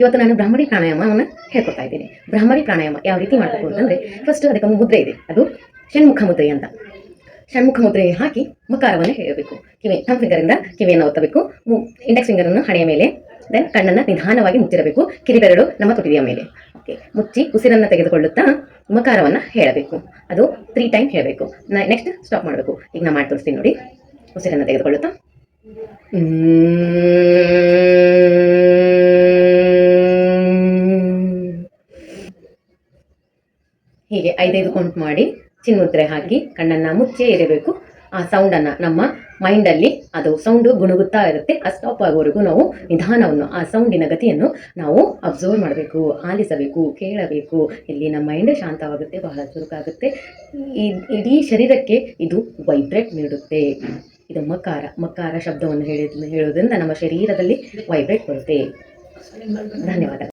ಇವತ್ತು ನಾನು ಬ್ರಾಹ್ಮರಿ ಪ್ರಾಣಾಯಾಮವನ್ನು ಹೇಳ್ಕೊಡ್ತಾ ಇದ್ದೀನಿ. ಬ್ರಾಹ್ಮರಿ ಪ್ರಾಣಾಯಾಮ ಯಾವ ರೀತಿ ಮಾಡಬೇಕು ಅಂತಂದರೆ, ಫಸ್ಟ್ ಅದಕ್ಕೆ ಒಂದು ಮುದ್ರೆ ಇದೆ, ಅದು ಷಣ್ಮುಖ ಮುದ್ರೆ ಅಂತ. ಷಣ್ಮುಖ ಮುದ್ರೆ ಹಾಕಿ ಮಕಾರವನ್ನು ಹೇಳಬೇಕು. ಥಂಬ್ ಫಿಂಗರಿಂದ ಕಿವಿಯನ್ನು ಒತ್ತಬೇಕು, ಇಂಡೆಕ್ಸ್ ಫಿಂಗರನ್ನು ಹಣೆಯ ಮೇಲೆ, ದೆನ್ ಕಣ್ಣನ್ನು ನಿಧಾನವಾಗಿ ಮುಚ್ಚಿರಬೇಕು, ಕಿರಿಬೆರಳು ನಮ್ಮ ತುಟಿಯ ಮೇಲೆ. ಓಕೆ, ಮುಚ್ಚಿ ಉಸಿರನ್ನು ತೆಗೆದುಕೊಳ್ಳುತ್ತಾ ಮಕಾರವನ್ನು ಹೇಳಬೇಕು. ಅದು 3 ಟೈಮ್ ಹೇಳಬೇಕು. ನೆಕ್ಸ್ಟ್ ಸ್ಟಾಪ್ ಮಾಡಬೇಕು. ಈಗ ನಾನು ಮಾಡಿ ತೋರಿಸ್ತೀನಿ ನೋಡಿ. ಉಸಿರನ್ನು ತೆಗೆದುಕೊಳ್ಳುತ್ತಾ ಹೀಗೆ 5 ಕೌಂಟ್ ಮಾಡಿ ಚಿನ್ಮುದ್ರೆ ಹಾಕಿ ಕಣ್ಣನ್ನು ಮುಚ್ಚೇ ಇರಬೇಕು. ಆ ಸೌಂಡನ್ನು ನಮ್ಮ ಮೈಂಡಲ್ಲಿ ಅದು ಸೌಂಡು ಗುಣಗುತ್ತಾ ಇರುತ್ತೆ. ಆ ಸ್ಟಾಪ್ ಆಗೋವರೆಗೂ ನಾವು ನಿಧಾನವನ್ನು, ಆ ಸೌಂಡಿನ ಗತಿಯನ್ನು ನಾವು ಅಬ್ಸರ್ವ್ ಮಾಡಬೇಕು, ಆಲಿಸಬೇಕು, ಕೇಳಬೇಕು. ಇಲ್ಲಿ ನಮ್ಮ ಮೈಂಡ್ ಶಾಂತವಾಗುತ್ತೆ, ಬಹಳ ಚುರುಕಾಗುತ್ತೆ. ಇಡೀ ಶರೀರಕ್ಕೆ ಇದು ವೈಬ್ರೇಟ್ ನೀಡುತ್ತೆ. ಇದು ಮಕಾರ ಶಬ್ದವನ್ನು ಹೇಳೋದ್ರಿಂದ ನಮ್ಮ ಶರೀರದಲ್ಲಿ ವೈಬ್ರೇಟ್ ಬರುತ್ತೆ. ಧನ್ಯವಾದ.